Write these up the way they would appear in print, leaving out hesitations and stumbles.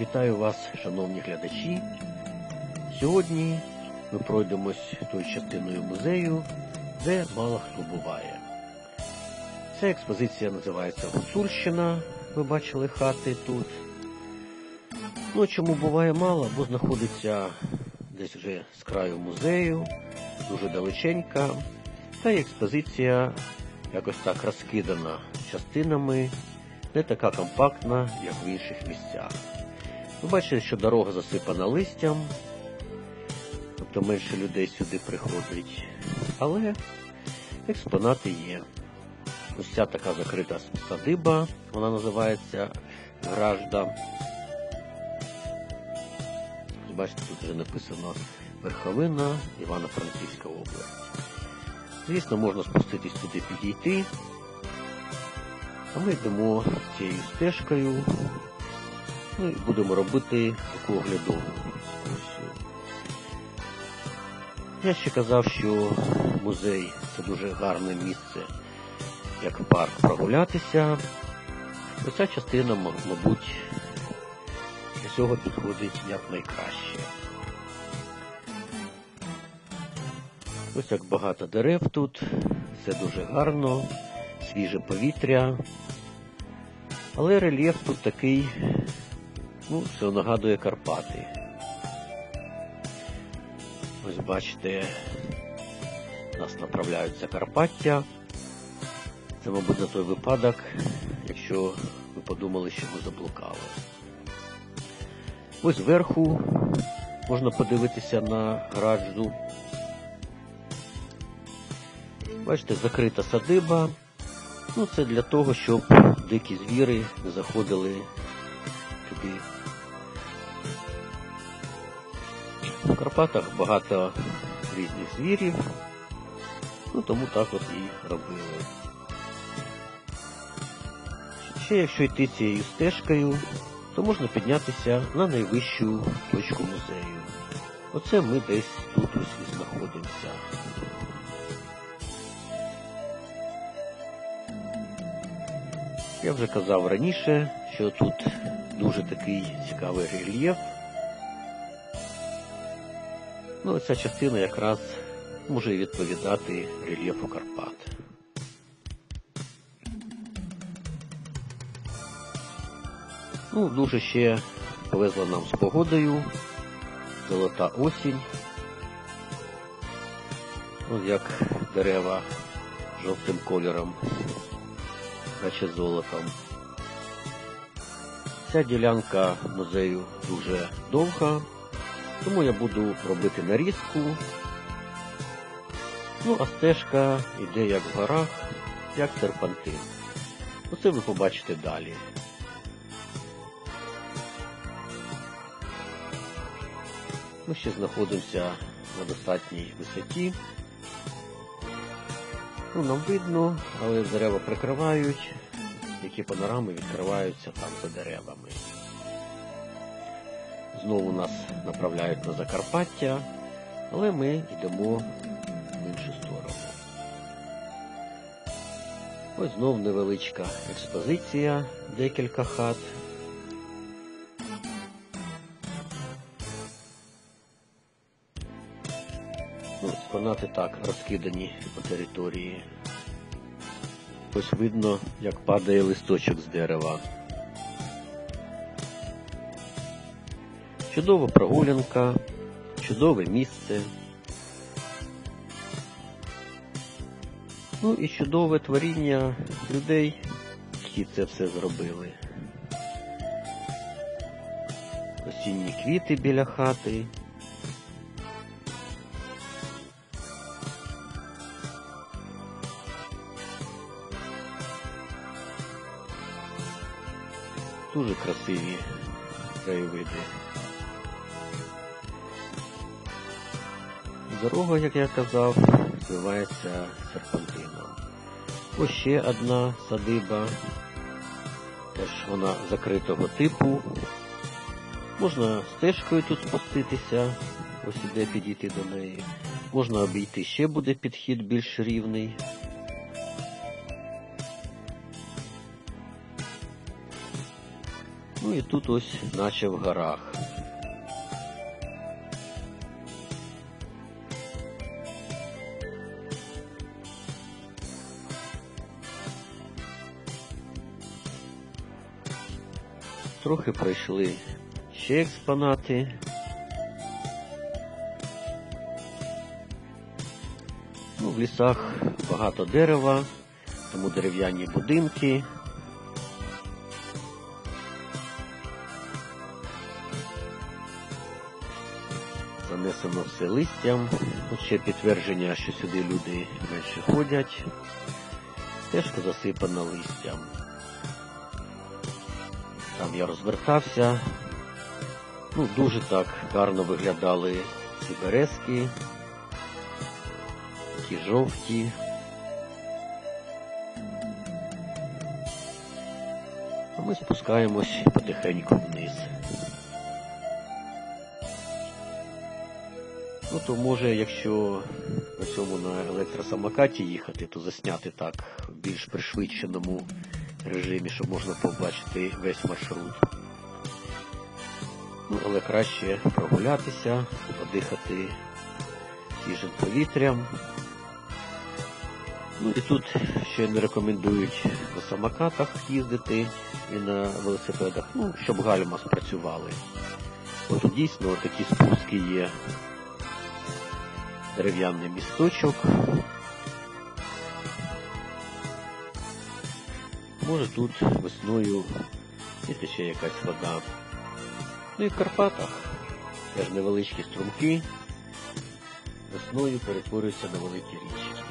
Вітаю вас, шановні глядачі. Сьогодні ми пройдемось тою частиною музею, де мало хто буває. Ця експозиція називається Гуцульщина. Ви бачили хати тут. Ну, чому буває мало? Бо знаходиться десь вже з краю музею, дуже далеченька. Та й експозиція якось так розкидана частинами, не така компактна, як в інших місцях. Ви бачите, що дорога засипана листям, тобто менше людей сюди приходить. Але експонати є. Ось ця така закрита садиба, вона називається Гражда. Бачите, тут вже написано Верховина, Івано-Франківська область. Звісно, можна спуститись туди, підійти. А ми йдемо цією стежкою. Ну і будемо робити таку оглядову екскурсію. Я ще казав, що музей – це дуже гарне місце, як парк, прогулятися. Оця частина, мабуть, для цього підходить якнайкраще. Ось як багато дерев тут, все дуже гарно, свіже повітря. Але рельєф тут такий, все нагадує Карпати. Ось бачите, нас направляються Карпаття. Це, мабуть, на той випадок, якщо ви подумали, що ми заблукали. Ось зверху можна подивитися на Гражду. Бачите, закрита садиба. Це для того, щоб дикі звірі не заходили туди. В Карпатах багато різних звірів, тому так от і робили. Ще якщо йти цією стежкою, то можна піднятися на найвищу точку музею. Оце ми десь тут ось і знаходимося. Я вже казав раніше, що тут дуже такий цікавий рельєф. Ця частина якраз може відповідати рельєфу Карпат. Дуже ще повезло нам з погодою. Золота осінь. Ось як дерева жовтим кольором, наче золотом. Ця ділянка музею дуже довга, тому я буду робити нарізку. А стежка йде як в горах, як серпантин. Оце ви побачите далі. Ми ще знаходимося на достатній висоті. Нам видно, але дерева прикривають, які панорами відкриваються там за деревами. Знову нас направляють на Закарпаття, але ми йдемо в іншу сторону. Ось знов невеличка експозиція, декілька хат. Експонати так розкидані по території. Ось видно, як падає листочок з дерева. Чудова прогулянка, чудове місце. І чудове творіння людей, які це все зробили. Осінні квіти біля хати. Дуже красиві краєвиди. Дорога, як я казав, звивається серпантином. Ось ще одна садиба, теж вона закритого типу. Можна стежкою тут спуститися, ось іде підійти до неї. Можна обійти, ще буде підхід більш рівний. Ну і тут ось наче в горах. Трохи пройшли ще експонати. Ну, в лісах багато дерева, тому дерев'яні будинки. Занесено все листям. Ось ще підтвердження, що сюди люди менше ходять. Стежка засипана листям. Там я розвертався. Ну, дуже так гарно виглядали ці березки. Такі жовті. А ми спускаємось потихеньку вниз. Ну, то може, якщо на цьому на електросамокаті їхати, то засняти так в більш пришвидшеному режимі, щоб можна побачити весь маршрут. Ну, але краще прогулятися, подихати свіжим повітрям. Ну і тут ще не рекомендують на самокатах їздити і на велосипедах, ну, щоб гальма спрацювали. От дійсно такі спуски є. Дерев'яний місточок. Може тут весною і тече якась вода. Ну і в Карпатах теж невеличкі струмки весною перетворюються на великі річки.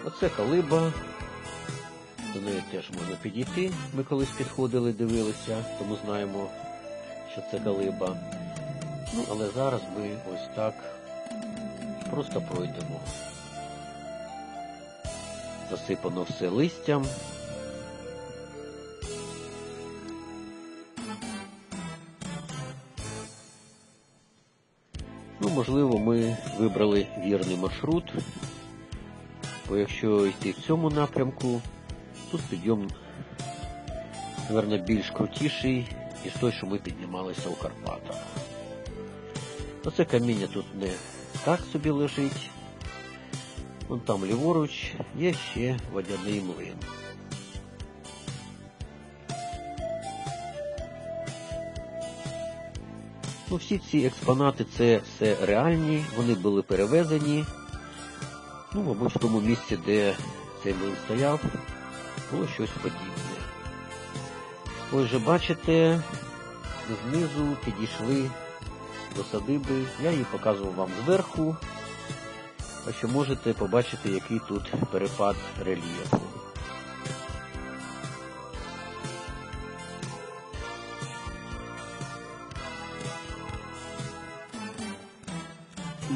Оце Калиба, до неї теж можна підійти. Ми колись підходили, дивилися, тому знаємо, що це Калиба. Ну, але зараз ми ось так просто пройдемо. Засипано все листям. Ну, можливо, ми вибрали вірний маршрут, бо якщо йти в цьому напрямку, тут підйом, мабуть, більш крутіший, ніж той, що ми піднімалися у Карпатах. Оце каміння тут не так собі лежить. Вон там ліворуч є ще водяний млин. Ну, всі ці експонати – це все реальні, вони були перевезені. Ну, мабуть, в тому місці, де цей млин стояв, було щось подібне. Ось же бачите, знизу підійшли до садиби. Я її показував вам зверху, а що можете побачити, який тут перепад рельєфу.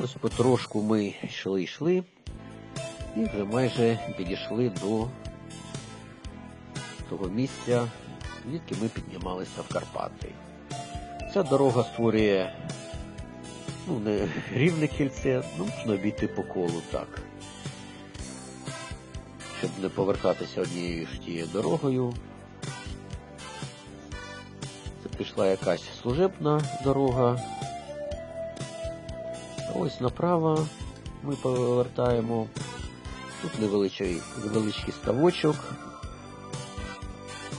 Ось потрошку ми йшли і вже майже підійшли до того місця, звідки ми піднімалися в Карпати. Ця дорога створює, ну, не рівне кільце, ну, можна обійти по колу так, щоб не повертатися однією ж тією дорогою. Це пішла якась служебна дорога. Ось направо ми повертаємо. Тут невеличкий ставочок.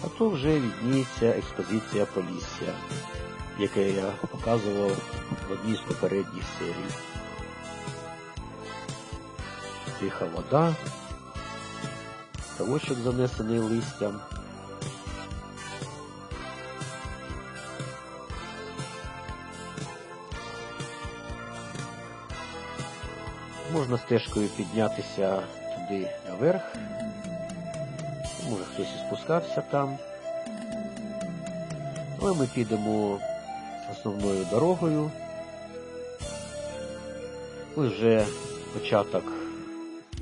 А то вже відніється експозиція Полісся, яке я показував в одній з попередніх серій. Тиха вода, ставочок занесений листям. Можна стежкою піднятися туди наверх. Може хтось і спускався там. Але ми підемо основною дорогою. Ось вже початок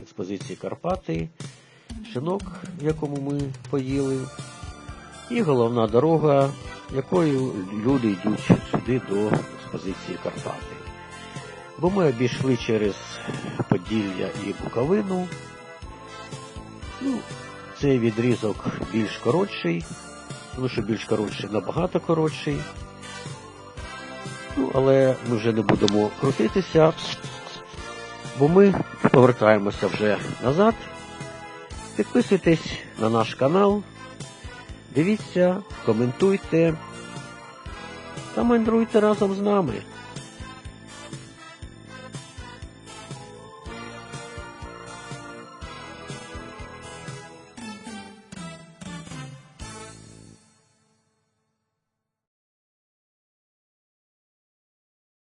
експозиції Карпати, шинок, в якому ми поїли, і головна дорога, якою люди йдуть сюди до експозиції Карпати. Бо ми обійшли через Поділля і Буковину. Ну, цей відрізок більш коротший, тому що більш коротший, набагато коротший. Ну, але ми вже не будемо крутитися, бо ми повертаємося вже назад. Підписуйтесь на наш канал, дивіться, коментуйте та мандруйте разом з нами.